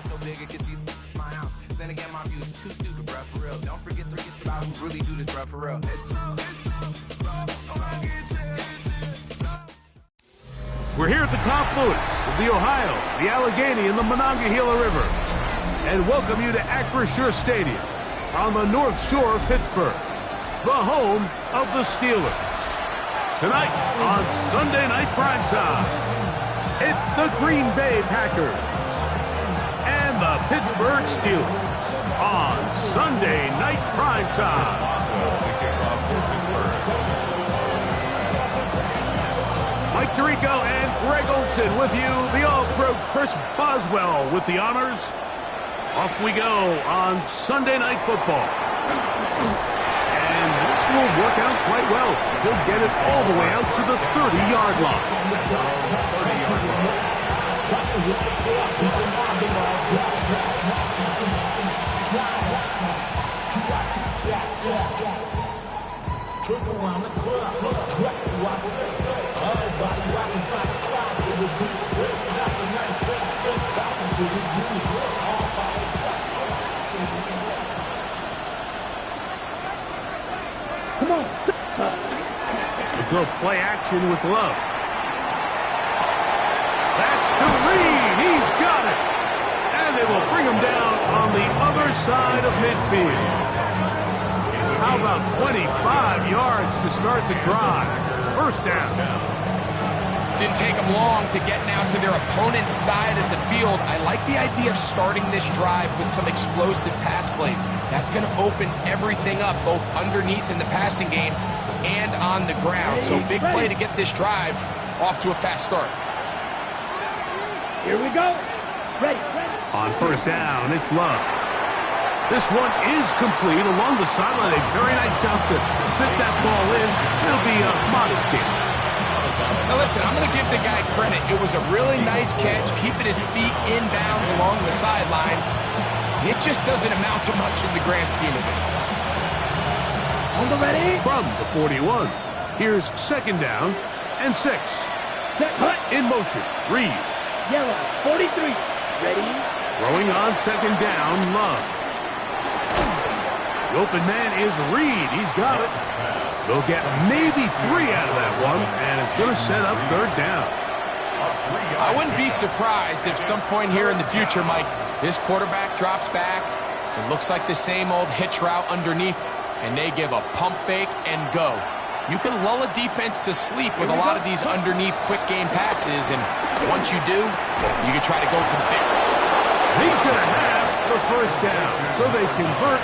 so big it can see my house. Then again, my view is too stupid, bruh, for real. Don't forget to forget about who really do this, bruh, for real. We're here at the confluence of the Ohio, the Allegheny, and the Monongahela Rivers, and welcome you to Acrisure Stadium on the North Shore of Pittsburgh, the home of the Steelers. Tonight on Sunday Night Primetime, it's the Green Bay Packers and the Pittsburgh Steelers on Sunday Night Primetime. Mike Tirico and Greg Olson with you, the All-Pro Chris Boswell with the honors. Off we go on Sunday Night Football. And this will work out quite well. He'll get it all the way out to the 30-yard line. Come on. We'll go play action with Love. That's to Reed. He's got it. And they will bring him down on the other side of midfield. How about 25 yards to start the drive? First down. Didn't take them long to get now to their opponent's side of the field. I like the idea of starting this drive with some explosive pass plays. That's going to open everything up, both underneath in the passing game and on the ground. So big play to get this drive off to a fast start. Here we go. Ready. On first down, it's Love. This one is complete along the sideline. A very nice job to fit that ball in. It'll be a modest gain. Now listen, I'm going to give the guy credit. It was a really nice catch, keeping his feet inbounds along the sidelines. It just doesn't amount to much in the grand scheme of things. On the ready. From the 41, here's second down and 6. In motion, Reed. Yellow, 43. Ready. Throwing on second down, Love. The open man is Reed. He's got it. They'll get maybe 3 out of that one, and it's going to set up third down. I wouldn't be surprised if some point here in the future, Mike, this quarterback drops back. It looks like the same old hitch route underneath, and they give a pump fake and go. You can lull a defense to sleep with a lot of these underneath quick game passes, and once you do, you can try to go for the big. He's going to have the first down, so they convert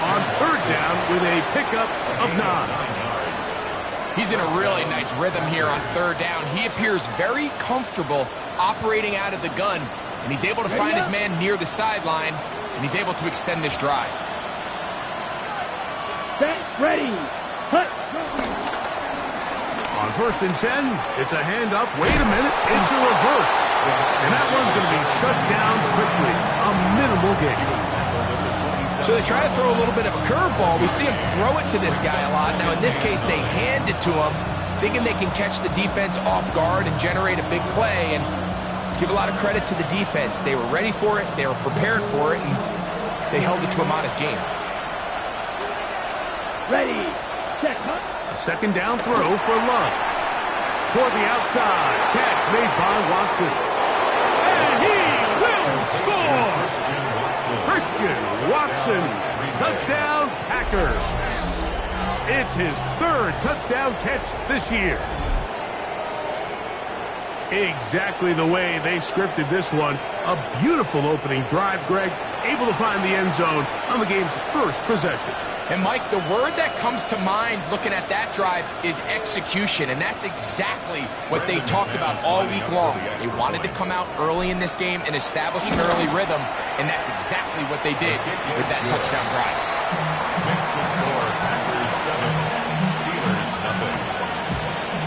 on third down with a pickup of 9. He's in a really nice rhythm here on third down. He appears very comfortable operating out of the gun, and he's able to find his man near the sideline, and he's able to extend this drive. Set, ready. Hut. On first and 10, it's a handoff. Wait a minute, it's a reverse. And that one's going to be shut down quickly. A minimal gain. So they try to throw a little bit of a curveball. We see him throw it to this guy a lot. Now, in this case, they hand it to him, thinking they can catch the defense off guard and generate a big play. And let's give a lot of credit to the defense. They were ready for it, they were prepared for it, and they held it to a modest game. Ready. Set, hut. A second down throw for Love. Toward the outside. Catch made by Watson. And he will score! Christian Watson, touchdown Packers. It's his 3rd touchdown catch this year. Exactly the way they scripted this one. A beautiful opening drive, Greg. Able to find the end zone on the game's first possession. And Mike, the word that comes to mind looking at that drive is execution, and that's exactly what they talked about all week long. They wanted to come out early in this game and establish an early rhythm, and that's exactly what they did with that touchdown drive. Makes the score Packers 7, Steelers nothing.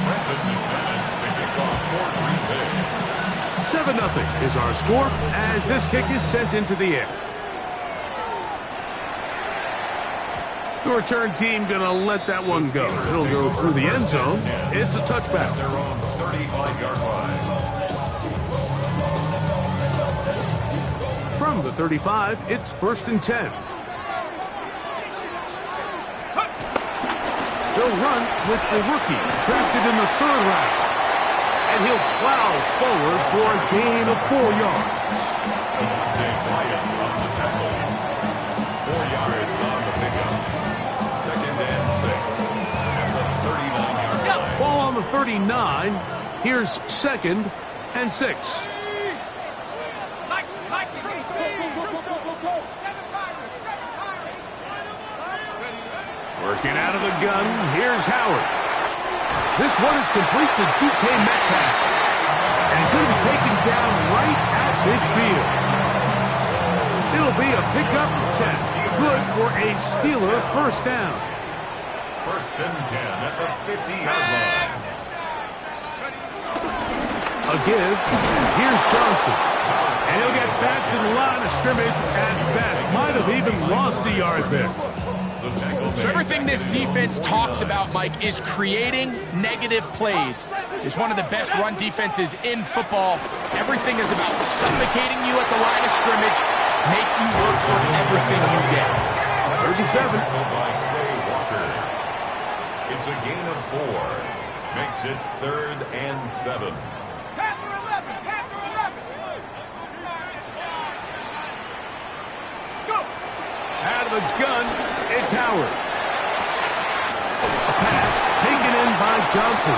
Brandon McManus to kick off for Green Bay. 7-0 is our score as this kick is sent into the air. The return team going to let that one go. It'll go through the end zone. It's a touchback. They're on the 35-yard line. From 35, it's 1st and 10. They'll run with the rookie, drafted in the 3rd round. And he'll plow forward for a gain of 4 yards. Jay Wyatt on the tackle. 4 yards on the pickup. 2nd and 6. At the 39-yard line. Ball on the 39. Here's 2nd and 6. Working out of the gun, here's Howard. This one is complete to DK Metcalf. And he's going to be taken down right at midfield. It'll be a pickup of 10. Good for a Steeler 1st down. 1st and 10 at the 50-yard line. A give. Here's Johnson. And he'll get back to the line of scrimmage at best. Might have even lost a yard there. So everything this defense talks about, Mike, is creating negative plays. It's one of the best run defenses in football. Everything is about suffocating you at the line of scrimmage, make you work for everything you get. 37. By Trey Walker. It's a gain of 4. Makes it 3rd and 7. Out of the gun, it's Howard. A pass taken in by Johnson.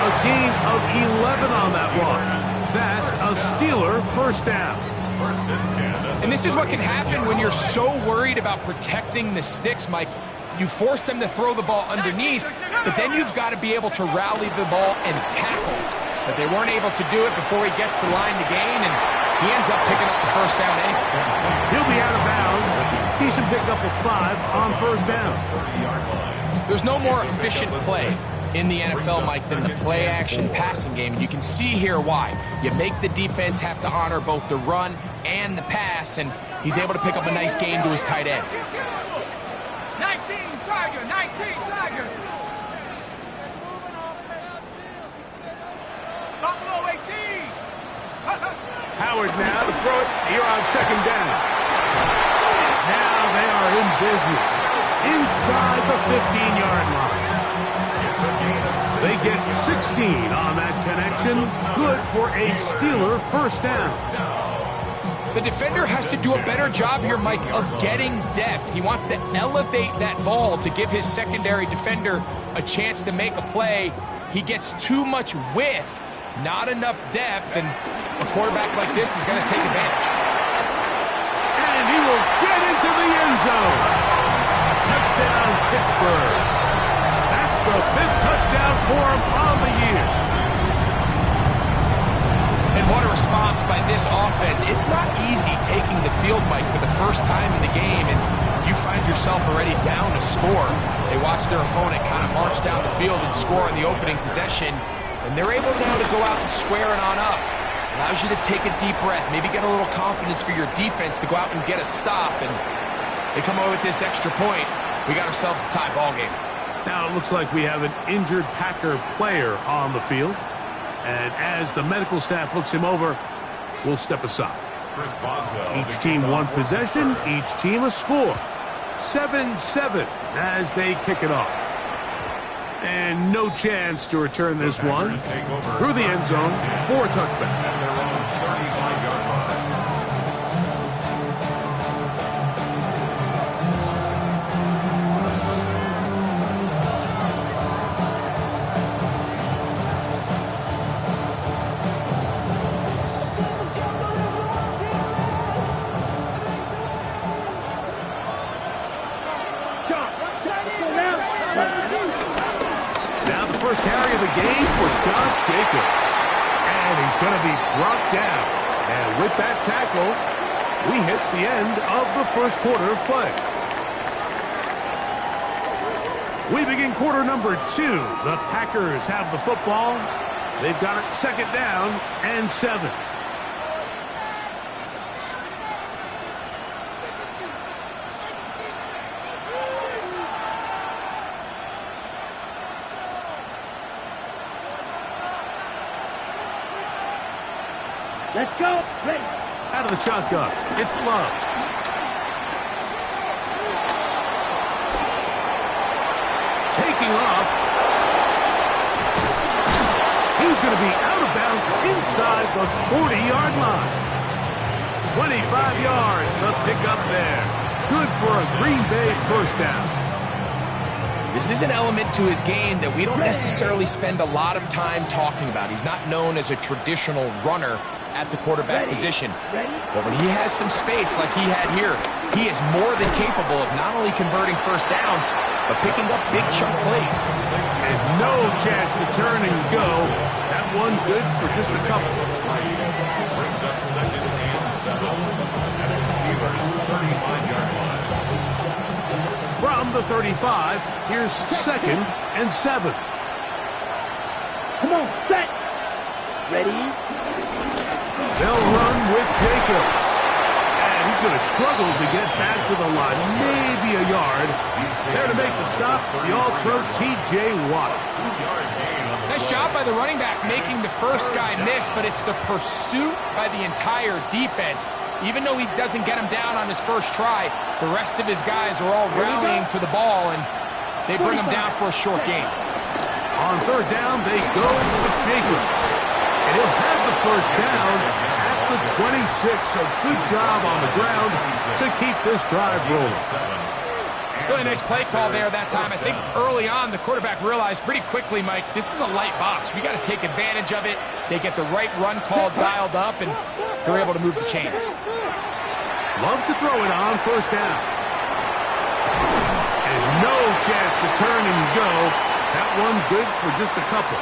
A gain of 11 on that one. That's a Steeler 1st down. 1st and 10. And this is what can happen when you're so worried about protecting the sticks, Mike. You force them to throw the ball underneath, but then you've got to be able to rally the ball and tackle. But they weren't able to do it before he gets the line to gain, and he ends up picking up the 1st down anyway. He'll be out of bounds. Decent pickup of 5 on 1st down. There's no more efficient play in the NFL, Mike, than the play-action passing game. And you can see here why. You make the defense have to honor both the run and the pass, and he's able to pick up a nice gain to his tight end. 19 Tiger, 19 Tiger. Buffalo 18. Howard now to throw it here on 2nd down. Now they are in business inside the 15-yard line. They get 16 on that connection. Good for a Steeler 1st down. The defender has to do a better job here, Mike, of getting depth. He wants to elevate that ball to give his secondary defender a chance to make a play. He gets too much width, not enough depth, and a quarterback like this is going to take advantage. And he will get into the end zone. Touchdown, Pittsburgh. That's the 5th touchdown for him on the year. And what a response by this offense. It's not easy taking the field, Mike, for the first time in the game, and you find yourself already down to score. They watch their opponent kind of march down the field and score in the opening possession, and they're able now to go out and square it on up. Allows you to take a deep breath, maybe get a little confidence for your defense to go out and get a stop, and they come away with this extra point. We got ourselves a tie ball game. Now it looks like we have an injured Packer player on the field. And as the medical staff looks him over, we'll step aside. Chris Boswell. Each team one possession, each team a score. 7-7 as they kick it off. And no chance to return this one through the end zone for a touchback. At their own 35-yard line. Now the first carry of the game for Josh Jacobs. And he's going to be brought down. And with that tackle, we hit the end of the first quarter of play. We begin quarter number 2. The Packers have the football. They've got it 2nd down and 7. Let's go. Ready. Out of the shotgun, it's Love. Taking off. He's going to be out of bounds inside the 40-yard line. 25 yards, the pickup there. Good for a Green Bay first down. This is an element to his game that we don't necessarily spend a lot of time talking about. He's not known as a traditional runner at the quarterback position. But when he has some space like he had here, he is more than capable of not only converting first downs, but picking up big chunk plays. And no chance to turn and go. That one good for just a couple. Brings up 2nd and 7. And it's Steelers' 35-yard line. From the 35, here's 2nd and 7. Come on, set. Ready. They'll run with Jacobs. And he's going to struggle to get back to the line. Maybe a yard. There to make the stop, the All-Pro T.J. Watt. 2-yard gain on the Nice job by the running back making the first guy miss, but it's the pursuit by the entire defense. Even though he doesn't get him down on his first try, the rest of his guys are all rallying to the ball, and they bring him down for a short gain. On 3rd down, they go with Jacobs. And he'll have the first down at the 26. So good job on the ground to keep this drive rolling. Really nice play call there that time. I think early on the quarterback realized pretty quickly, Mike, this is a light box. We got to take advantage of it. They get the right run call dialed up, and they're able to move the chains. Love to throw it on 1st down. And no chance to turn and go. That one good for just a couple.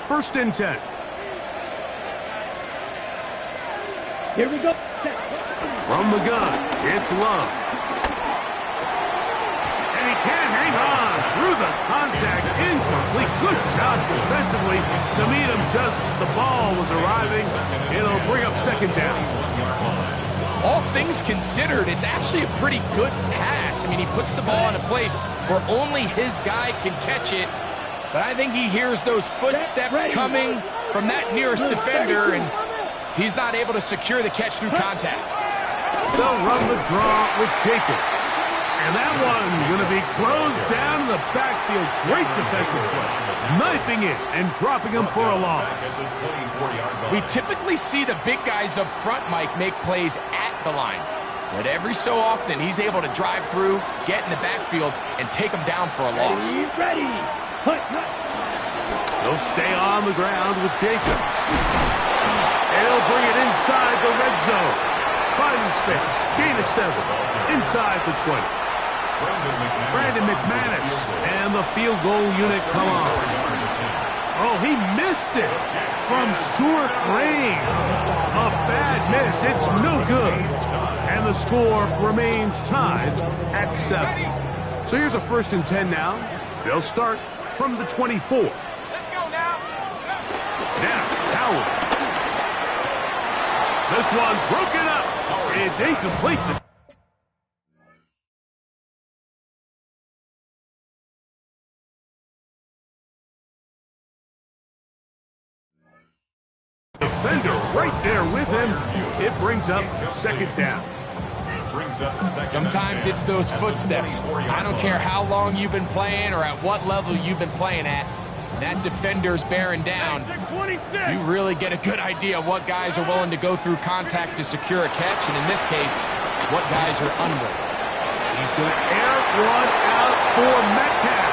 First and 10. Here we go. From the gun, it's Love. And he can't hang on through the contact. Incomplete. Good job defensively to meet him just as the ball was arriving. It'll bring up 2nd down. All things considered, it's actually a pretty good pass. I mean, he puts the ball in a place where only his guy can catch it. But I think he hears those footsteps coming from that nearest defender, and he's not able to secure the catch through contact. They'll run the draw with Jacobs. And that one going to be closed down in the backfield. Great defensive play. Knifing it and dropping him for a loss. We typically see the big guys up front, Mike, make plays at the line. But every so often, he's able to drive through, get in the backfield, and take him down for a loss. Ready. They'll stay on the ground with Jacobs. And he'll bring it inside the red zone. Finding space. Gain of 7. Inside the 20. Brandon McManus and the field goal unit come on. Oh, he missed it from short range. A bad miss. It's no good. And the score remains tied at 7. So here's a 1st and 10 now. They'll start from the 24. Let's go now. Now, Howard. This one broken up. It's incomplete. Defender right there with him. It brings up 2nd down. Sometimes it's those footsteps. I don't care how long you've been playing or at what level you've been playing at. That defender's bearing down. You really get a good idea of what guys are willing to go through contact to secure a catch, and in this case, what guys are unwilling. He's going to air one out for Metcalf.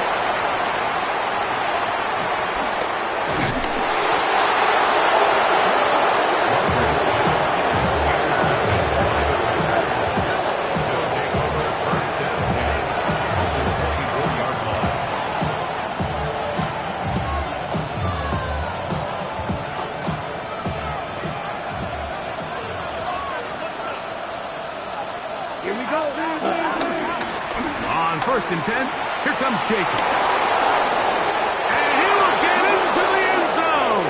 On 1st and 10, here comes Jacobs. And he will get into the end zone.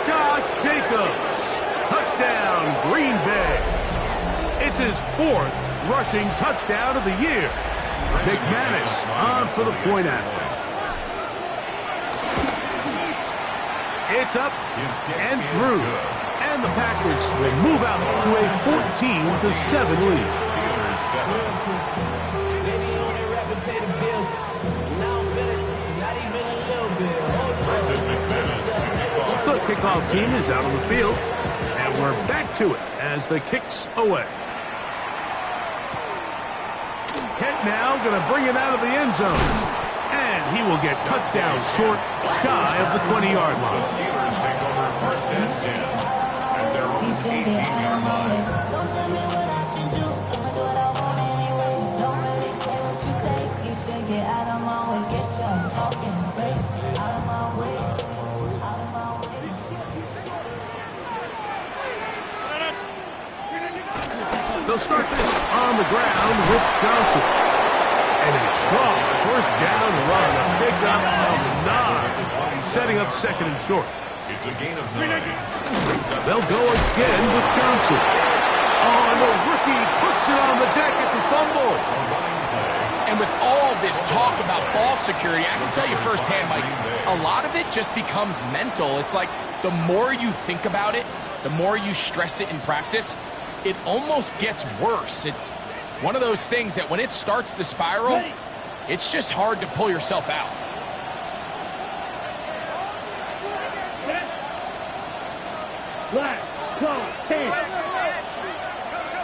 Josh Jacobs. Touchdown, Green Bay. It's his 4th rushing touchdown of the year. McManus on for the point after. It's up and through. And the Packers will move out to a 14-7 lead. The kickoff team is out on the field, and we're back to it as the kick's away. Kent now going to bring it out of the end zone, and he will get cut down short, shy of the 20-yard line. The Steelers take over first and 10 at their own 18-yard line. They'll start this on the ground with Johnson. And a strong first down run, a pickup of 9, setting up second and short. It's a gain of 9. They'll go again with Johnson. Oh, and the rookie puts it on the deck. It's a fumble. And with all this talk about ball security, I can tell you firsthand, Mike, a lot of it just becomes mental. It's like the more you think about it, the more you stress it in practice, it almost gets worse. It's one of those things that when it starts to spiral, it's just hard to pull yourself out. Black, close, 10.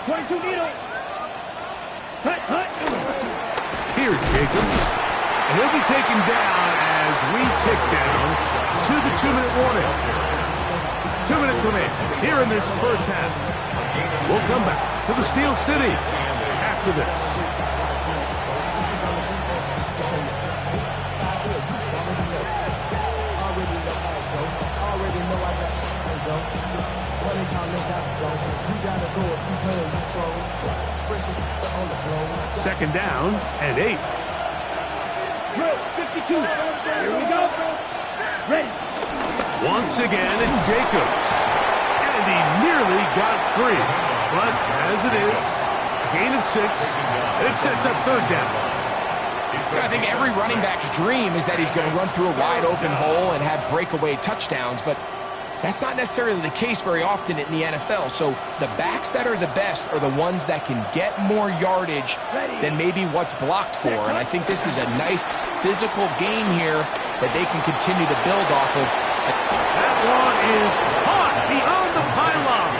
22 needle. Hut. Here's Jacobs. And he'll be taken down as we tick down to the 2-minute warning. 2 minutes remain here in this first half. We'll come back to the Steel City after this. Second down and 8. Drill, 52. Here we go. Ready. Once again, it's Jacobs. And he nearly got free. But as it is, gain of 6. And it sets up third down. I think every running back's dream is that he's going to run through a wide open hole and have breakaway touchdowns, but that's not necessarily the case very often in the NFL. So the backs that are the best are the ones that can get more yardage than maybe what's blocked for. And I think this is a nice physical game here that they can continue to build off of. That one is caught beyond the pylon.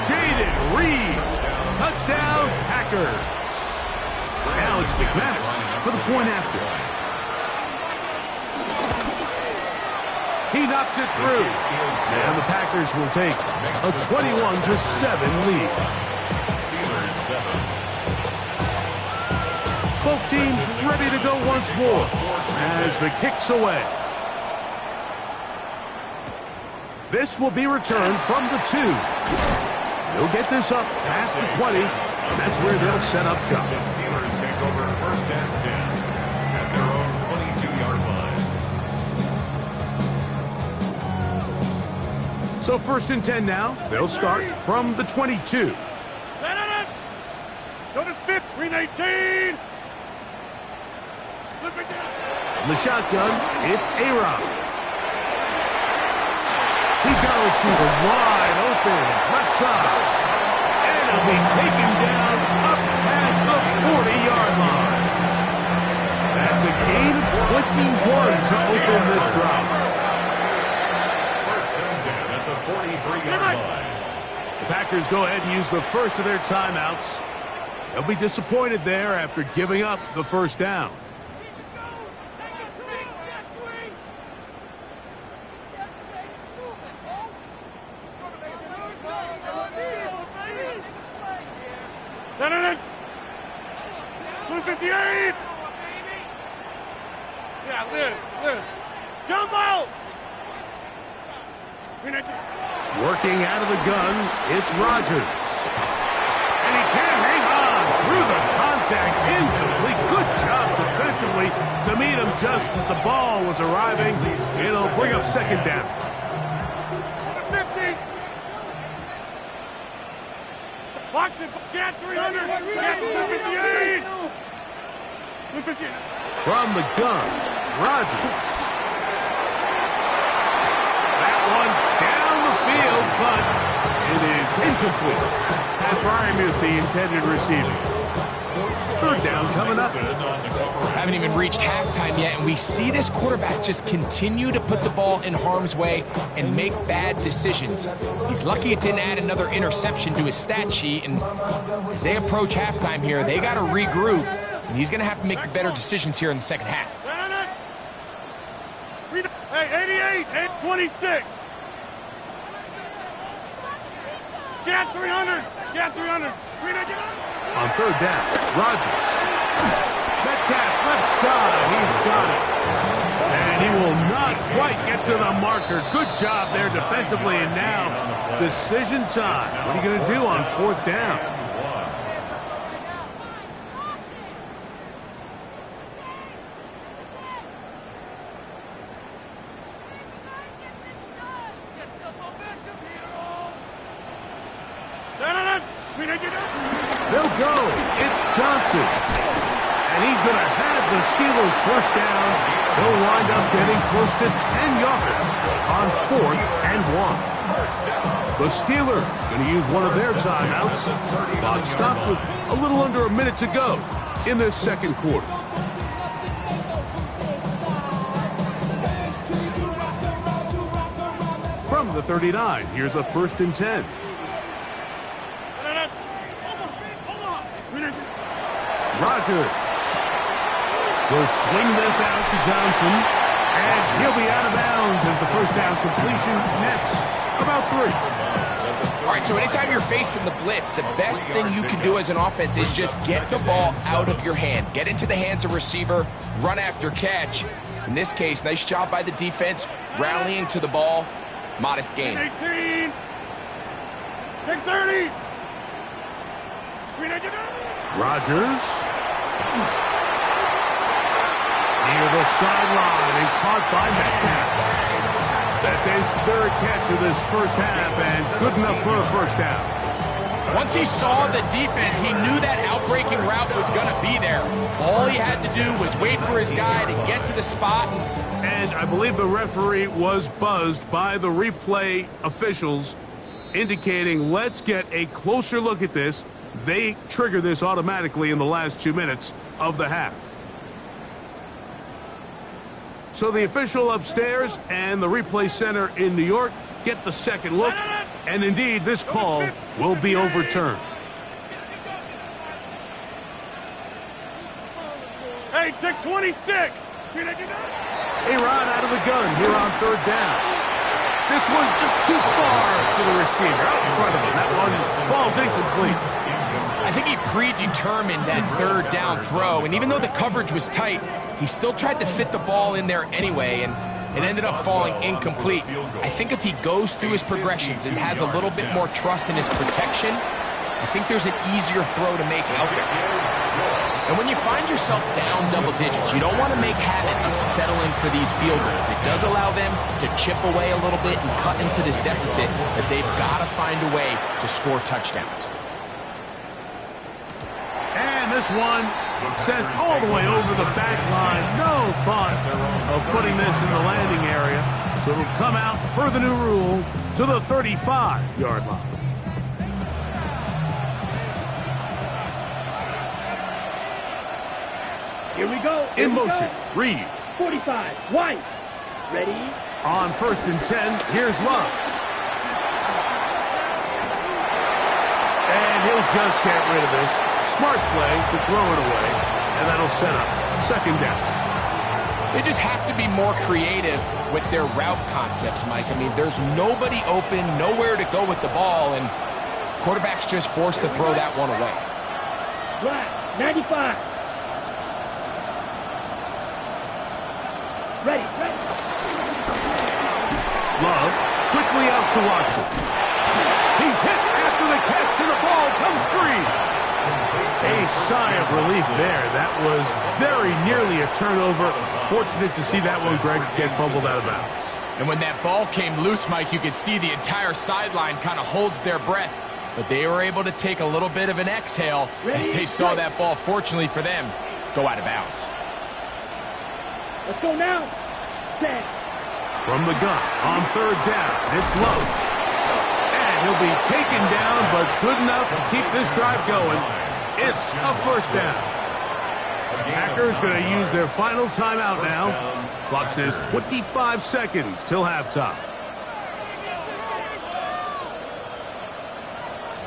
Jaden Reed. Touchdown, Packers. Now it's McManus for the point after. He knocks it through. And the Packers will take a 21-7 lead. Steelers 7. Both teams ready to go once more as the kick's away. This will be returned from the 2. They'll get this up past the 20, and that's where they'll set up shop. The Steelers take over first and 10 at their own 22-yard line. So first and 10 now. They'll start from the 22. Go to 5th, 319. From the shotgun, it's A-Rod. He's got a receiver wide open, left side. And he'll be taken down up past the 40-yard line. That's a gain of 21 to open this drive. First and 10 at the 43-yard line. The Packers go ahead and use the first of their timeouts. They'll be disappointed there after giving up the first down. No. 258. Yeah, Liz. Jumbo. Working out of the gun, it's Rodgers. And he can't hang on through the contact. Incomplete. Good job defensively to meet him just as the ball was arriving. It'll bring up second down. 50. Box it. Get 300. Get 258. 258. From the gun, Rogers. That one down the field, but it is incomplete. Pat Fryermuth, the intended receiver. Third down coming up. Haven't even reached halftime yet, and we see this quarterback just continue to put the ball in harm's way and make bad decisions. He's lucky it didn't add another interception to his stat sheet, and as they approach halftime here, they got to regroup, and he's going to have to make the better decisions here in the second half. Hey, 88, 26. Get 300. Get 300. On third down, Rogers. Metcalf left side. He's got it. And he will not quite get to the marker. Good job there defensively. And now decision time. What are you going to do on fourth down? They'll go. It's Johnson. And he's going to have the Steelers first down. They'll wind up getting close to 10 yards on 4th and 1. The Steelers going to use one of their timeouts. Clock stops with a little under a minute to go in this second quarter. From the 39, here's a 1st and 10. Rogers will swing this out to Johnson, and he'll be out of bounds as the first down completion nets about 3. All right, so anytime you're facing the blitz, the best thing you can do as an offense is just get the ball out of your hand. Get into the hands of receiver, run after catch. In this case, nice job by the defense, rallying to the ball. Modest gain. 18. 630. Rogers. Near the sideline and caught by Metcalf. That's his 3rd catch of this first half and good enough for a first down. Once he saw the defense, he knew that outbreaking route was going to be there. All he had to do was wait for his guy to get to the spot. And I believe the referee was buzzed by the replay officials indicating let's get a closer look at this. They trigger this automatically in the last 2 minutes of the half. So the official upstairs and the replay center in New York get the second look, and indeed this call will be overturned. Hey, take 26. A-Rod out of the gun here on 3rd down. This one just too far for the receiver out in front of him. That one falls incomplete. I think he predetermined that 3rd down throw, and even though the coverage was tight, he still tried to fit the ball in there anyway, and it ended up falling incomplete. I think if he goes through his progressions and has a little bit more trust in his protection, I think there's an easier throw to make out there. And when you find yourself down double digits, you don't want to make habit of settling for these field goals. It does allow them to chip away a little bit and cut into this deficit, but they've got to find a way to score touchdowns. And this one sent all the way over the back line. No thought of putting this in the landing area. So it'll come out, per the new rule, to the 35-yard line. Here we go. In motion, Reed. 45, White. Ready? On 1st and 10, here's Love. And he'll just get rid of this. Smart play to throw it away, and that'll set up 2nd down. They just have to be more creative with their route concepts, Mike. I mean, there's nobody open, nowhere to go with the ball, and quarterback's just forced to throw that one away. Black, 95. Ready. Love quickly out to Watson. He's hit after the catch, and the ball comes free. A sigh of relief there. That was very nearly a turnover. Fortunate to see that one, Greg, get fumbled out of bounds. And when that ball came loose, Mike, you could see the entire sideline kind of holds their breath. but they were able to take a little bit of an exhale as they saw that ball, fortunately for them, go out of bounds. Let's go now. Set. From the gun on third down, it's low. And he'll be taken down, but good enough to keep this drive going. It's a first down. Packers going to use their final timeout now. Clock says 25 seconds till halftime.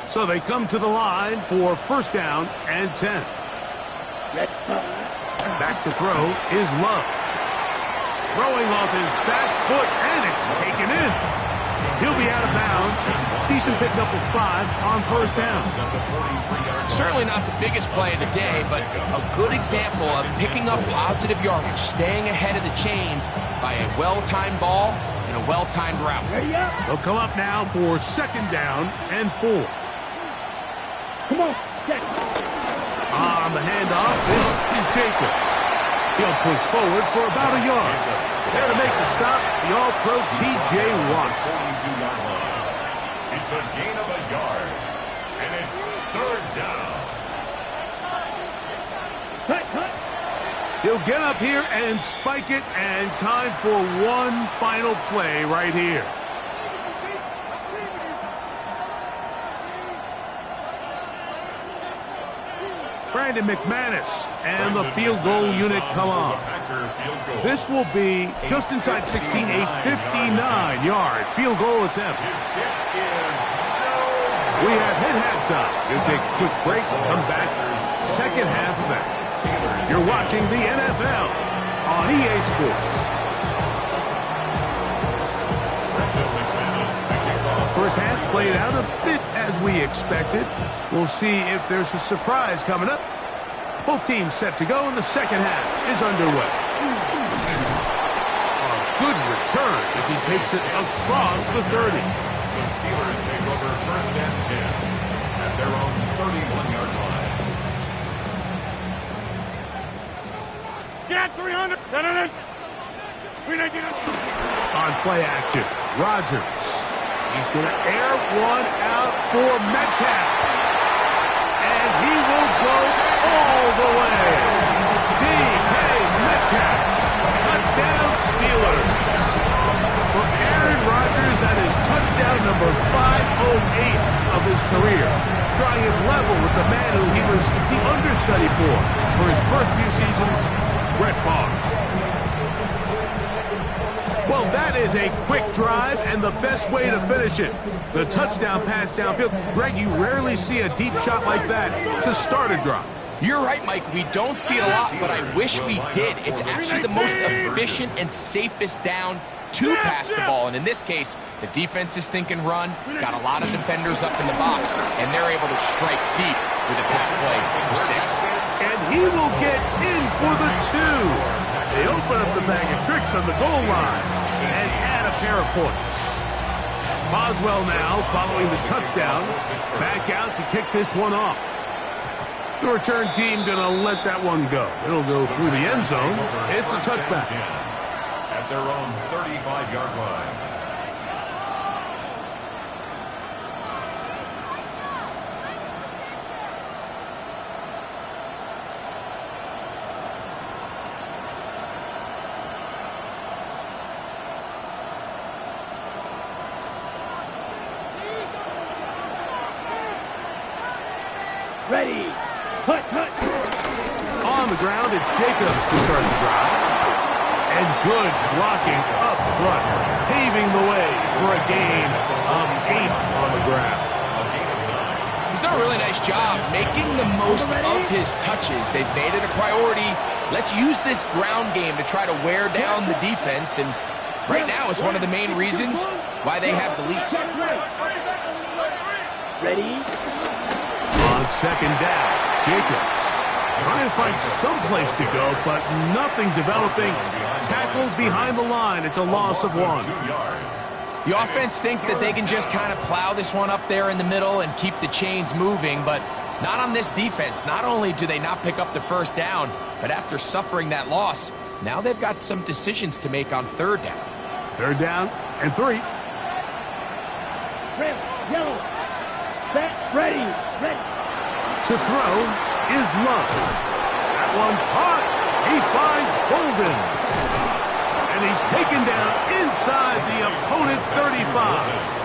So they come to the line for first down and 10. Back to throw is Love. Throwing off his back foot, and it's taken in. He'll be out of bounds. Decent pickup of 5 on first down. Certainly not the biggest play of the day, but a good example of picking up positive yardage, staying ahead of the chains by a well-timed ball and a well-timed route. They'll come up now for second down and 4. Come on. Set. On the handoff, this is Jacobs. He'll push forward for about a yard. There to make the stop, the All-Pro T.J. Watt. 42-yard line. It's a gain of a yard, and it's third down. Cut. He'll get up here and spike it, and time for one final play right here. Brandon McManus and the field goal unit come on. This will be just inside 16, a 59-yard field goal attempt. We have hit halftime. We'll take a quick break and come back. Second half of action. You're watching the NFL on EA Sports. First half played out a bit as we expected. We'll see if there's a surprise coming up. Both teams set to go, and the second half is underway. A good return as he takes it across the 30. The Steelers take over first and 10 at their own 31-yard line. Get 300. On play action, Rodgers. He's going to air one out for Metcalf. And he will go all the way. D.K. Metcalf. Touchdown Steelers. For Aaron Rodgers, that is touchdown number 508 of his career. Drawing it level with the man who he was the understudy for his first few seasons, Brett Favre. Well, that is a quick drive and the best way to finish it. The touchdown pass downfield. Greg, you rarely see a deep shot like that to start a drive. You're right, Mike. We don't see it a lot, but I wish we did. It's actually the most efficient and safest down to pass the ball. And in this case, the defense is thinking run, got a lot of defenders up in the box, and they're able to strike deep with a pass play for 6. And he will get in for the 2. They open up the bag of tricks on the goal line and add a pair of points. Boswell now following the touchdown, back out to kick this one off. The return team going to let that one go. It'll go through the end zone. It's a touchback. At their own 35-yard line. Ready. Cut. On the ground, it's Jacobs to start the drive. And good blocking up front, paving the way for a gain of 8 on the ground. He's done a really nice job making the most of his touches. They've made it a priority. Let's use this ground game to try to wear down the defense. And right now it's one of the main reasons why they have the lead. Ready. On second down, Jacobs trying to find some place to go, but nothing developing. Tackles behind the line. It's a loss of 1. The offense thinks that they can just kind of plow this one up there in the middle and keep the chains moving, but not on this defense. Not only do they not pick up the first down, but after suffering that loss, now they've got some decisions to make on third down. Third down and 3. Red, yellow, set. Ready. Ready. To throw is Love. That one caught. He finds Golden. And he's taken down inside the opponent's 35.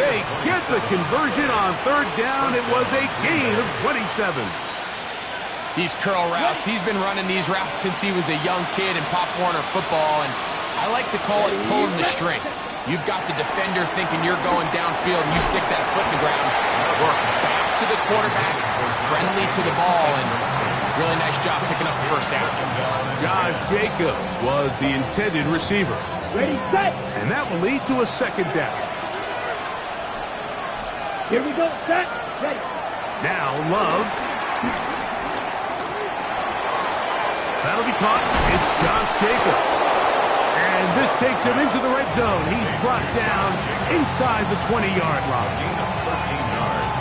They get the conversion on third down. It was a gain of 27. These curl routes, he's been running these routes since he was a young kid in Pop Warner football, and I like to call it pulling the string. You've got the defender thinking you're going downfield, and you stick that foot in the ground, work back to the quarterback, friendly to the ball, and really nice job picking up the first down. Josh Jacobs was the intended receiver. Ready, set. And that will lead to a second down. Here we go, set. Ready. Now Love. That'll be caught. It's Josh Jacobs. And this takes him into the red zone. He's brought down inside the 20-yard line.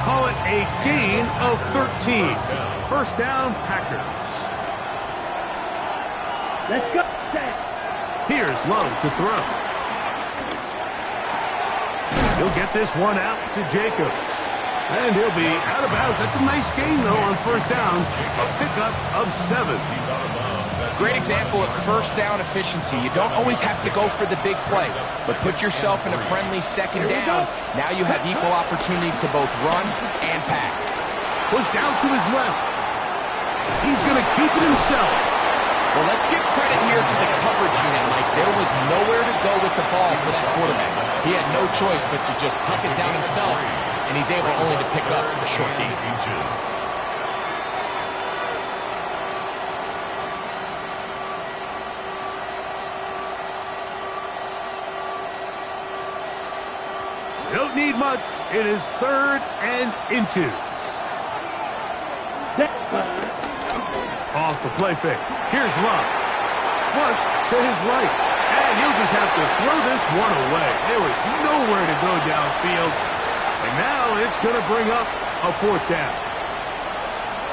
Call it a gain of 13. First down, Packers. Let's go, set. Here's Love to throw. He'll get this one out to Jacobs. And he'll be out of bounds. That's a nice gain, though, on first down. A pickup of 7. Great example of first down efficiency. You don't always have to go for the big play, but put yourself in a friendly second down. Now you have equal opportunity to both run and pass. Push down to his left. He's going to keep it himself. Well, let's give credit here to the coverage unit, Mike. There was nowhere to go with the ball for that quarterback. He had no choice but to just tuck it down himself, and he's able only to pick up the short gain. Don't need much. It is 3rd and inches. Off the play fake. Here's Love. Flush to his right. And he'll just have to throw this one away. There was nowhere to go downfield. And now it's going to bring up a 4th down.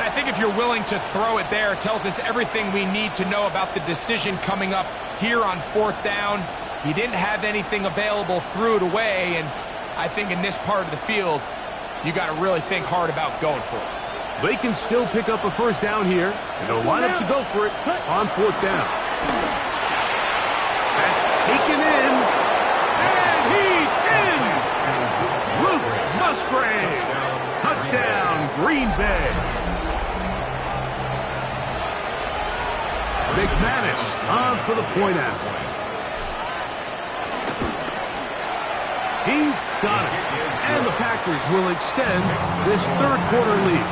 I think if you're willing to throw it there, it tells us everything we need to know about the decision coming up here on 4th down. He didn't have anything available, threw it away, and I think in this part of the field, you got to really think hard about going for it. They can still pick up a first down here, and they'll line up to go for it on 4th down. That's taken in, and he's in! Luke Musgrave, touchdown, Green Bay. McManus on for the point after. He's got it. And the Packers will extend this 3rd quarter lead.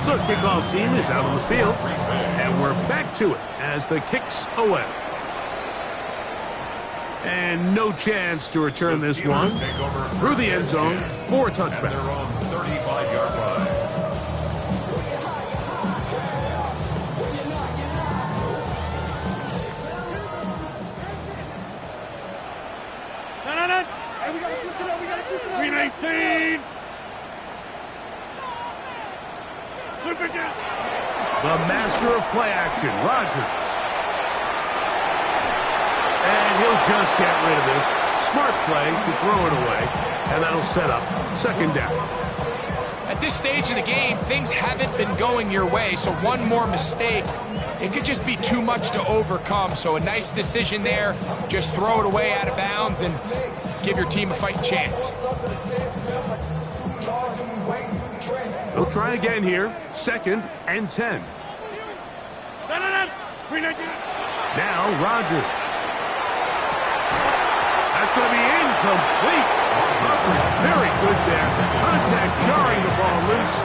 The kickoff team is out on the field. And we're back to it as the kick's away. And no chance to return this one through the end zone for a touchback. 35-yard line. No. Hey, we gotta switch it up. 319. Flip it down. The master of play action, Rodgers. And he'll just get rid of this. Smart play to throw it away. And that'll set up 2nd down. At this stage of the game, things haven't been going your way, so one more mistake, it could just be too much to overcome. So a nice decision there. Just throw it away out of bounds and give your team a fighting chance. They'll try again here. 2nd and 10. No. Screen again. Now Rodgers. That's going to be incomplete. Very good there. Contact jarring the ball loose.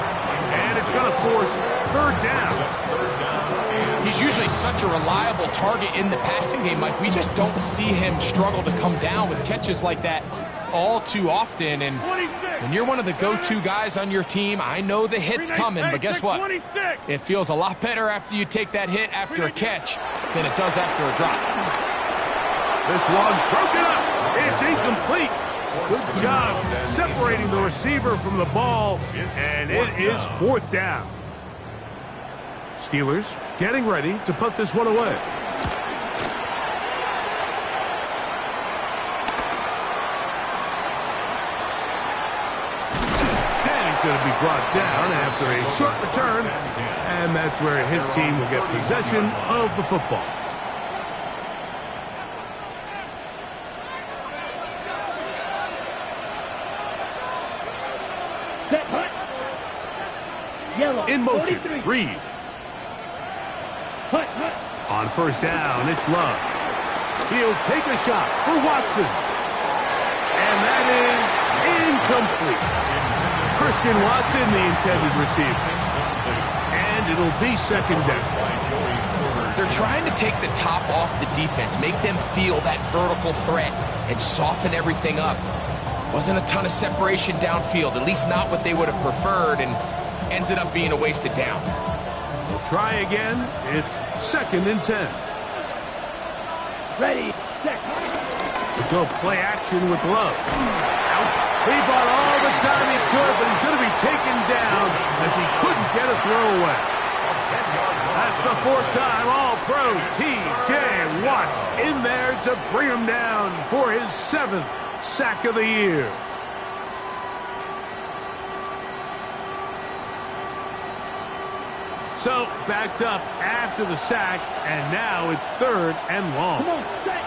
And it's going to force 3rd down. He's usually such a reliable target in the passing game, Mike. We just don't see him struggle to come down with catches like that all too often. And when you're one of the go-to guys on your team, I know the hit's coming, but guess what? It feels a lot better after you take that hit after a catch than it does after a drop. This one broken up. It's incomplete. Good job separating the receiver from the ball, and it is 4th down. Steelers getting ready to put this one away. going to be brought down after a short return, and that's where his team will get possession of the football. Set, hut. Yellow. In motion, 43. Reed. Hut, hut. On first down, it's Love. He'll take a shot for Watson. And that is incomplete. Christian Watson, the intended receiver. And it'll be second down. They're trying to take the top off the defense, make them feel that vertical threat, and soften everything up. Wasn't a ton of separation downfield, at least not what they would have preferred, and ends up being a wasted down. We'll try again. It's second and 10. Ready, set. Go play action with Love. He bought all the time he could, but he's going to be taken down as he couldn't get a throwaway. That's the fourth time All-Pro T.J. Watt in there to bring him down for his 7th sack of the year. So, backed up after the sack, and now it's third and long. Come on, set.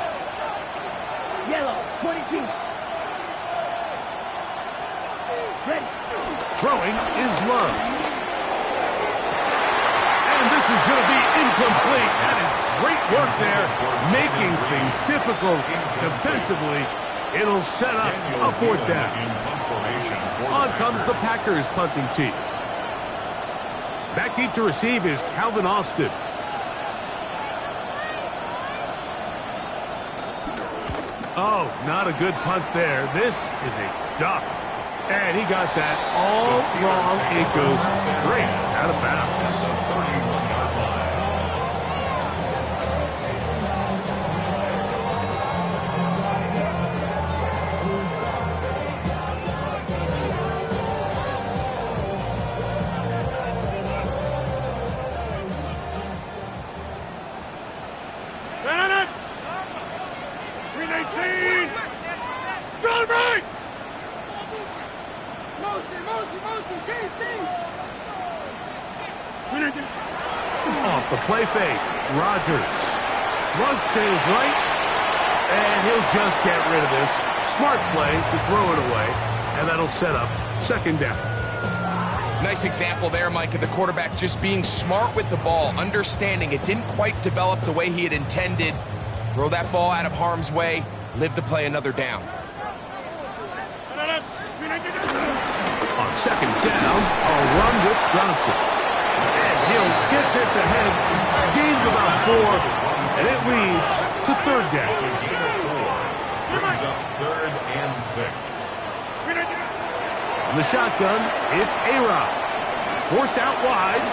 Yellow, 22. Ready. Throwing is Love. And this is going to be incomplete. That is great work there, making things difficult defensively. It'll set up a fourth down. On comes the Packers punting team. Back deep to receive is Calvin Austin. Oh, not a good punt there. This is a duck. And he got that all wrong. It goes straight out of bounds. Off the play fake, Rodgers flush to his right, and he'll just get rid of this. Smart play to throw it away, and that'll set up second down. Nice example there, Mike, of the quarterback just being smart with the ball, understanding it didn't quite develop the way he had intended. Throw that ball out of harm's way, live to play another down. On second down, a run with Johnson. And he'll get this ahead. Gain of about 4, and it leads to third down. Brings up third and 6. On the shotgun, it's A-Rod. Forced out wide.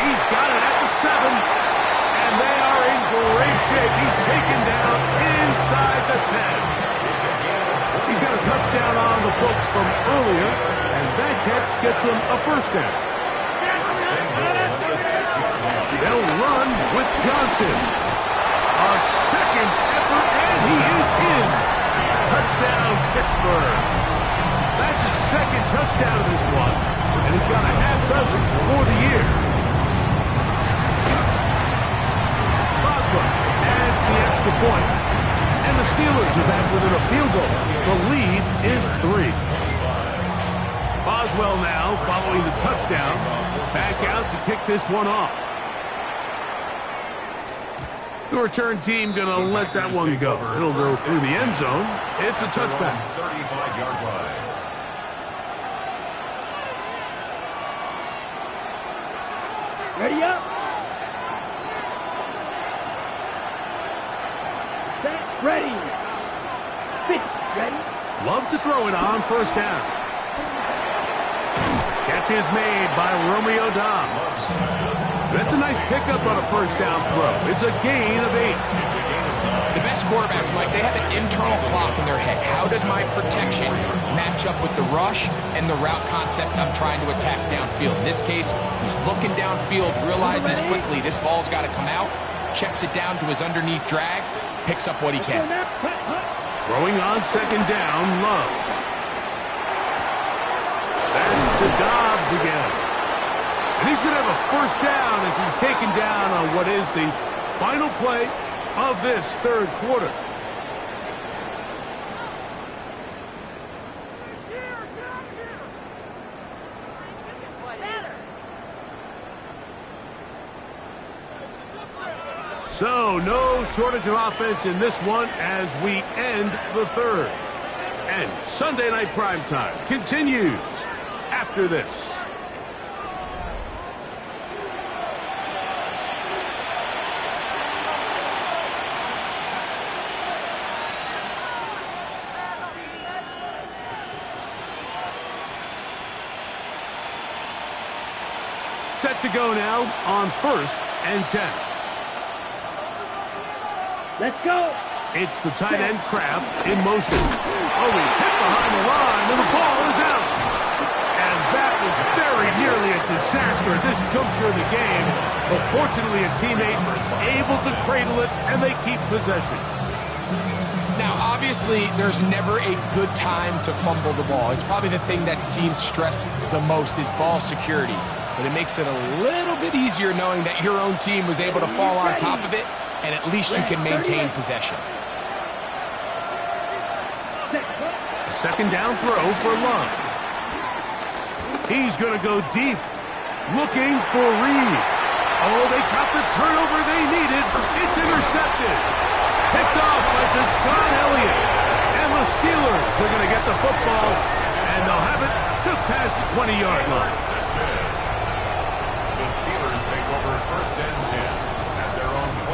He's got it at the 7, and they are in great shape. He's taken down inside the 10. He's got a touchdown on the books from earlier, and that catch gets him a first down. They'll run with Johnson. A second effort, and he is in. Touchdown, Pittsburgh. That's his second touchdown of this one, and he's got a half dozen for the year. Boswell adds the extra point, and the Steelers are back within a field goal. The lead is 3. Boswell now, following the touchdown, back out to kick this one off. The return team going to let that one go. It'll go through the end zone. It's a touchback. 35-yard line. Ready up. Set, ready. Pitch, ready. Love to throw it on first down. Catch is made by Romeo Dobbs. That's a nice pickup on a first down throw. It's a gain of 8. The best quarterbacks, Mike, they have an internal clock in their head. How does my protection match up with the rush and the route concept I'm trying to attack downfield? In this case, he's looking downfield, realizes quickly this ball's got to come out, checks it down to his underneath drag, picks up what he can. Throwing on second down, Love. That's to Dobbs again. And he's going to have a first down as he's taken down on what is the final play of this third quarter. So, no shortage of offense in this one as we end the third. And Sunday Night Primetime continues after this. Set to go now on 1st and 10. Let's go. It's the tight end Kraft in motion. Oh, he's hit behind the line, and the ball is out. And that was very nearly a disaster at this juncture of the game. But fortunately, a teammate able to cradle it, and they keep possession. Now, obviously, there's never a good time to fumble the ball. It's probably the thing that teams stress the most is ball security. But it makes it a little bit easier knowing that your own team was able to fall on top of it, and at least you can maintain possession. A second down throw for Love. He's going to go deep, looking for Reed. Oh, they got the turnover they needed. It's intercepted. Picked off by Deshaun Elliott. And the Steelers are going to get the football, and they'll have it just past the 20-yard line. The Steelers take over 1st and 10.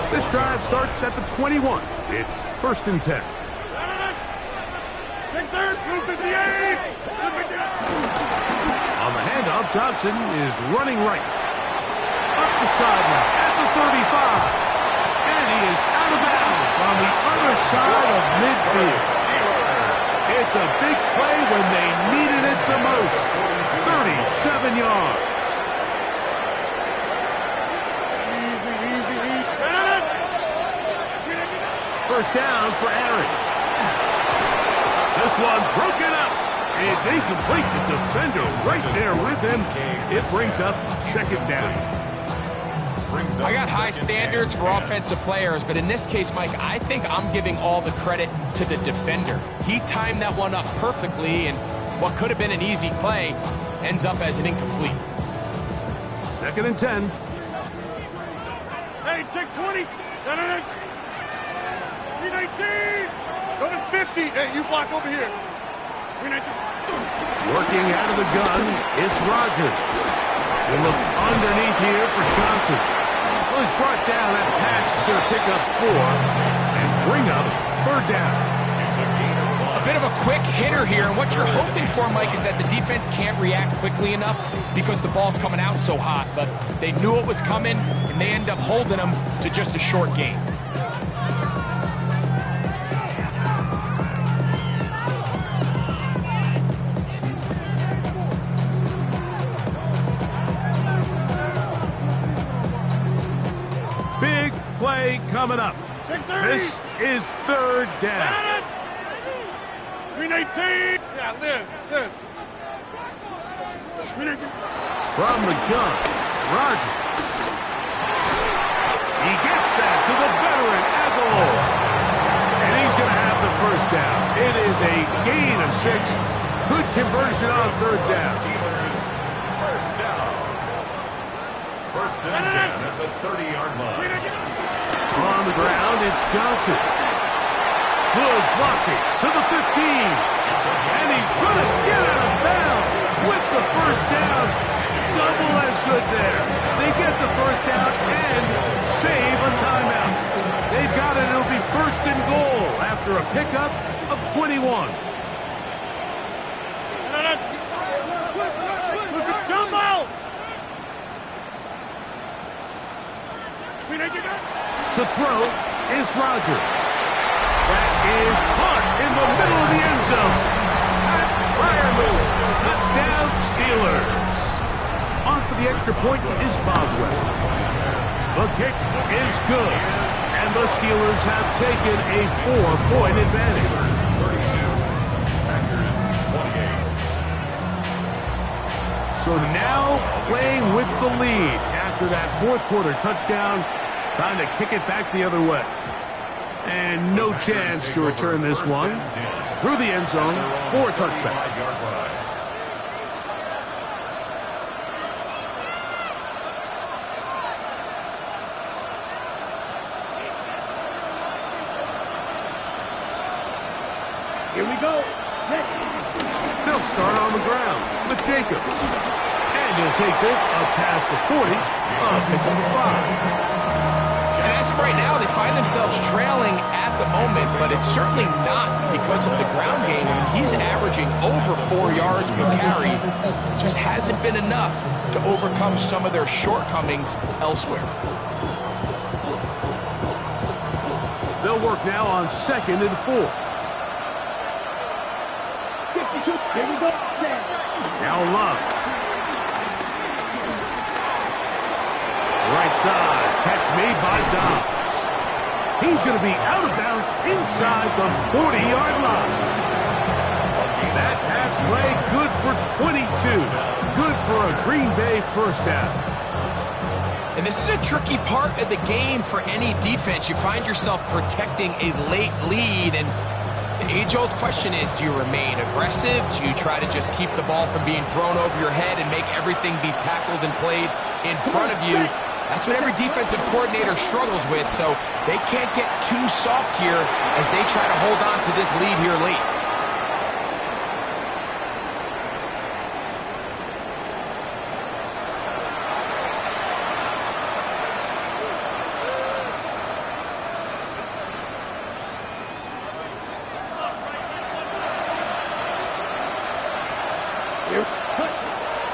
This drive starts at the 21. It's 1st and 10. Take third, 258. On the handoff, Johnson is running right. Up the sideline at the 35. And he is out of bounds on the other side of midfield. It's a big play when they needed it the most. 37 yards. First down for Aaron. This one broken up. It's incomplete. The defender right there with him. It brings up 2nd down. I got high standards for offensive players, but in this case, Mike, I think I'm giving all the credit to the defender. He timed that one up perfectly, and what could have been an easy play ends up as an incomplete. 2nd and 10. Hey, take 20. 319. Go to 50. Hey, you block over here. 319. Working out of the gun, it's Rodgers. They look underneath here for Johnson. Well, he's brought down. That pass is going to pick up 4 and bring up 3rd down. A bit of a quick hitter here, and what you're hoping for, Mike, is that the defense can't react quickly enough because the ball's coming out so hot. But they knew it was coming, and they end up holding them to just a short gain. Big play coming up. 630. This is 3rd down. 319. Yeah, live. 319. From the gun, Rodgers. He gets that to the veteran Aguilar. And he's going to have the first down. It is a gain of 6. Good conversion on 3rd down. Steelers first down. 1st and 10 at the 30-yard line. On the ground, it's Johnson. Good blocking to the 15. And he's going to get out of bounds with the first down. Double as good there. They get the first down and save a timeout. They've got it. It'll be 1st and goal after a pickup of 21. To throw is Rodgers. That is caught in the middle of the end zone. Pat Fryermuth. Touchdown Steelers. On for the extra point is Boswell. The kick is good. And the Steelers have taken a 4-point advantage. 32, Packers 28. So now playing with the lead after that fourth quarter touchdown. Time to kick it back the other way. And no chance to return this one through the end zone for a touchback. Here we go. They'll start on the ground with Jacobs. And he'll take this up past the 40, pick up the 5. And as of right now, they find themselves trailing at the moment, but it's certainly not because of the ground game. I mean, he's averaging over 4 yards per carry. Just hasn't been enough to overcome some of their shortcomings elsewhere. They'll work now on 2nd and 4. Here we go. Now Love. Right side. Catch made by Dobbs. He's going to be out of bounds inside the 40-yard line. That pass play good for 22. Good for a Green Bay first down. And this is a tricky part of the game for any defense. You find yourself protecting a late lead, and the age-old question is, do you remain aggressive? Do you try to just keep the ball from being thrown over your head and make everything be tackled and played in front of you? That's what every defensive coordinator struggles with, so they can't get too soft here as they try to hold on to this lead here late.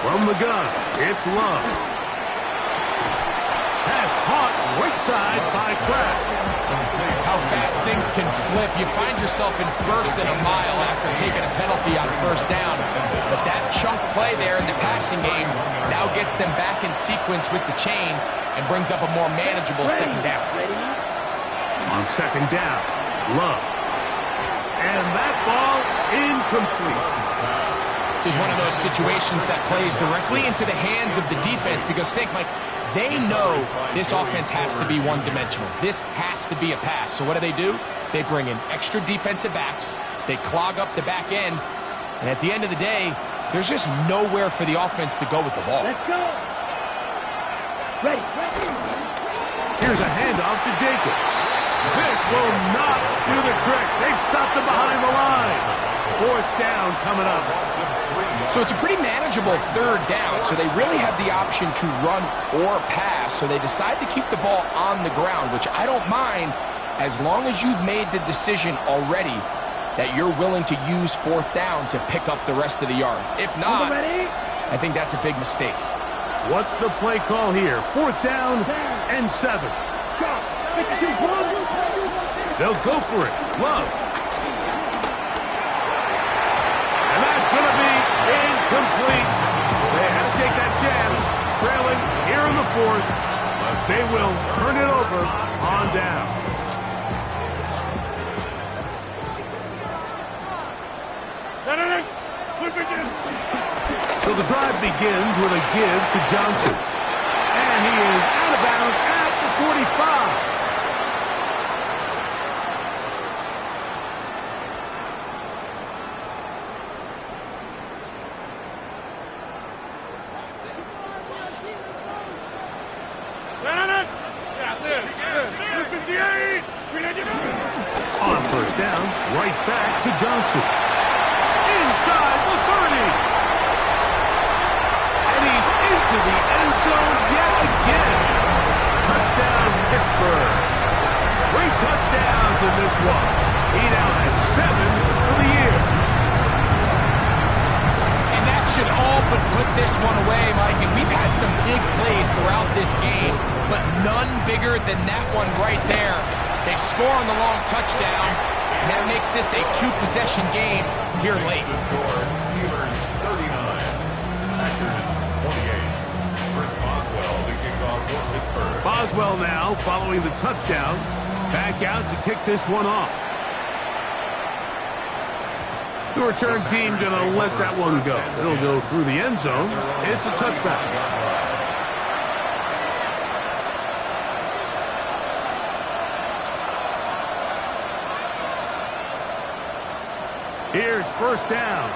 From the gun, it's Love. Pass caught right side by Kraft. How fast things can flip. You find yourself in 1st and a mile after taking a penalty on 1st down. But that chunk play there in the passing game now gets them back in sequence with the chains and brings up a more manageable 2nd down. On 2nd down, Love. And that ball incomplete. This is one of those situations that plays directly into the hands of the defense because think, Mike, they know this offense has to be one-dimensional. This has to be a pass. So what do? They bring in extra defensive backs. They clog up the back end. And at the end of the day, there's just nowhere for the offense to go with the ball. Let's go. Ready. Here's a handoff to Jacobs. This will not do the trick. They've stopped him behind the line. 4th down coming up. So it's a pretty manageable 3rd down, so they really have the option to run or pass, so they decide to keep the ball on the ground, which I don't mind as long as you've made the decision already that you're willing to use 4th down to pick up the rest of the yards. If not, I think that's a big mistake. What's the play call here? 4th down and 7. They'll go for it. Love. And that's going to be incomplete. They had to take that chance, trailing here in the 4th, but they will turn it over on down. So the drive begins with a give to Johnson. And he is out of bounds at the 45. On 1st down, right back to Johnson. Inside the 30. And he's into the end zone yet again. Touchdown, Pittsburgh. 3 touchdowns in this one. He now has 7 for the year. And that should all but put this one away, Mike. And we've had some big plays throughout this game, but none bigger than that one right there. They score on the long touchdown, and that makes this a 2-possession game here late. The score, Steelers 39, Packers 28. Chris Boswell to kick off for Pittsburgh. Boswell now following the touchdown. Back out to kick this one off. The return team going to let that one go. It'll go through the end zone. It's a touchback. Here's first down.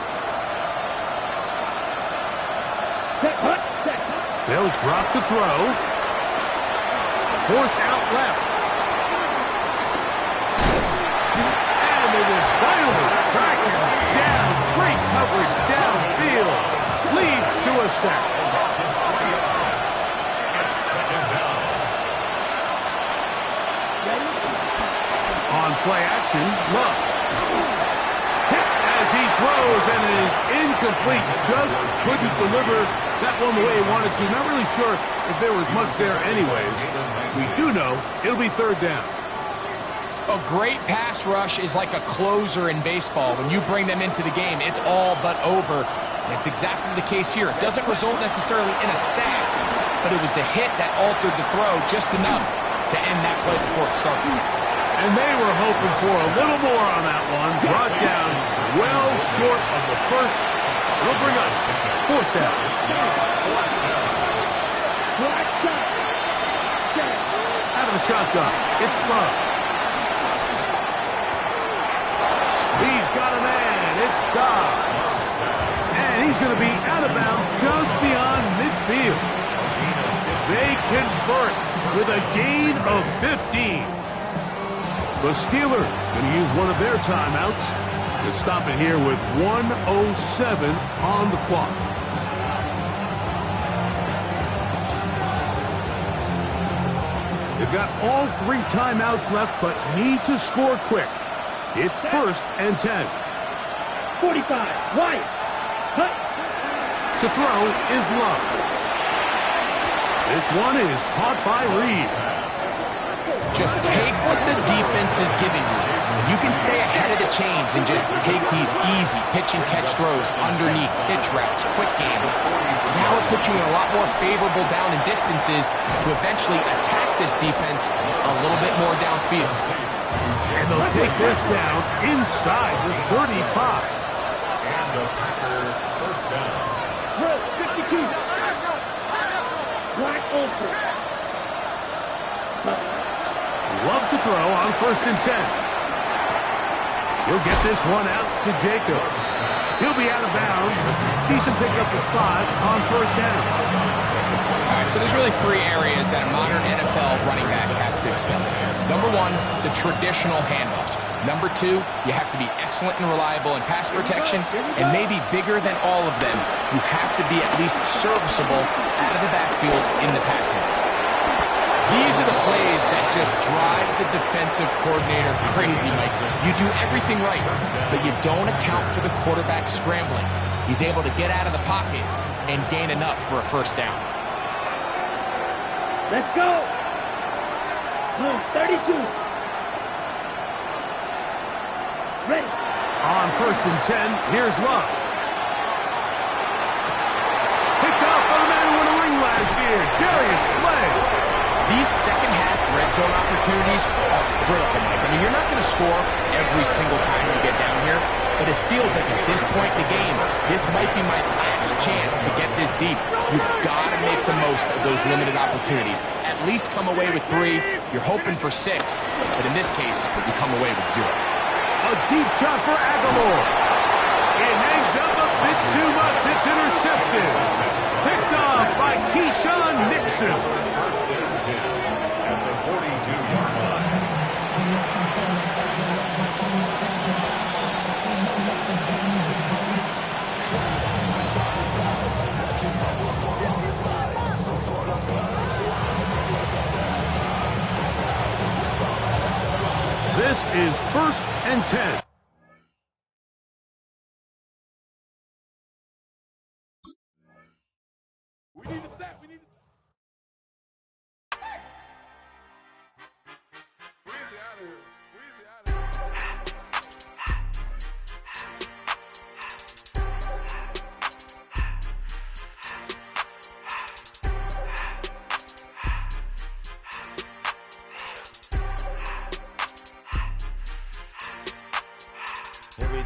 They'll drop to throw. Forced out left. And they will finally track him down. Great coverage downfield. Leads to a sack. On play action, Love. Hit as he throws, and it is incomplete. Just couldn't deliver that one the way he wanted to. Not really sure if there was much there anyways. We do know it'll be third down. A great pass rush is like a closer in baseball. When you bring them into the game, it's all but over. And it's exactly the case here. It doesn't result necessarily in a sack, but it was the hit that altered the throw just enough to end that play before it started. And they were hoping for a little more on that one. Brought down well short of the first. We'll bring up fourth down. Out of the shotgun, it's Love. He's got a man. It's Dobbs. And he's going to be out of bounds just beyond midfield. They convert with a gain of 15. The Steelers going to use one of their timeouts to stop it here with 1:07 on the clock. They've got all 3 timeouts left, but need to score quick. It's first and 10. 45, right. Cut. To throw is Love. This one is caught by Reed. Just take what the defense is giving you. You can stay ahead of the chains and just take these easy pitch and catch throws underneath, pitch routes, quick game. Now it puts you in a lot more favorable down and distances to eventually attack this defense a little bit more downfield. And they'll take this down inside the 35. And the Packer first down. 52. Black Ultra. Love to throw on first and 10. He'll get this one out to Jacobs. He'll be out of bounds. Decent pickup of 5 on first down. All right, so there's really 3 areas that a modern NFL running back has to excel in. Number 1, the traditional handoffs. Number 2, you have to be excellent and reliable in pass protection, and maybe bigger than all of them, you have to be at least serviceable out of the backfield in the passing. These are the plays that just drive the defensive coordinator crazy, Mike. You do everything right, but you don't account for the quarterback scrambling. He's able to get out of the pocket and gain enough for a first down. Let's go. 32. Ready. On first and 10, here's Love. Picked off by the man who won a ring last year, Darius Slay. These second-half red zone opportunities are critical, Mike. I mean, you're not going to score every single time you get down here, but it feels like at this point in the game, this might be my last chance to get this deep. You've got to make the most of those limited opportunities. At least come away with 3. You're hoping for 6, but in this case, you come away with 0. A deep shot for Aguilar. It hangs up a bit too much. It's intercepted. Picked off by Keyshawn Nixon. At the 42-yard line. This is first and 10.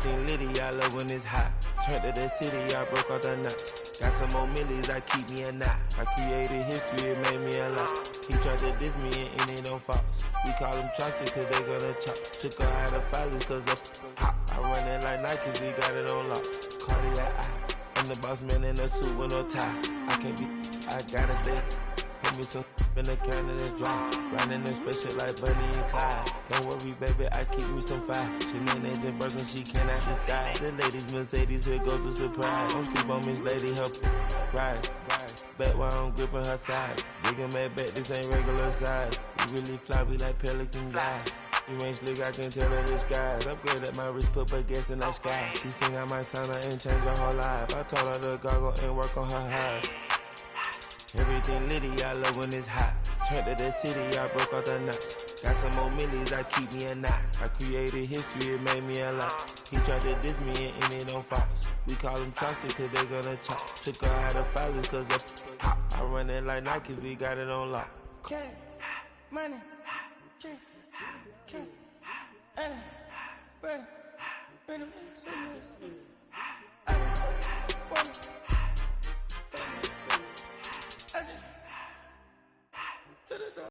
Everything litty, I love when it's hot. Turned to the city, I broke out the knot. Got some more millies, I keep me a knot. I created history, it made me a lot. He tried to diss me and it don't false. We call him Chauncey cause they gonna chop. Took her out of filers cause of hot. I run it like Nike, we got it on lock. Cardiac eye. I'm the boss man in a suit with no tie. I can't be, I gotta stay. Give me some in the can of this dry. Riding in special like Bunny and Clyde. Don't worry, baby, I keep me some fire. She mayonnaise and burger, she cannot decide. The ladies, Mercedes, here go to surprise. Don't sleep on Miss Lady, help ride. Bet while I'm gripping her side. Big and mad bet, this ain't regular size. We really fly, we like pelican guys. You ain't slick, I can tell her the skies. Upgrade at my wrist, put her gas in the sky. She think I might sign her and change her whole life. I told her to goggle and work on her highs. Everything litty, I love when it's hot. Turned to the city, I broke out the knot. Got some more millies, I keep me a knot. I created history, it made me a lot. He tried to diss me and it don't false. We call him Chauncey cause they gonna chop. Took her out of filers cause of pop. I run it like Nike, we got it on lock. Cash, money, cash, money, bread, bread,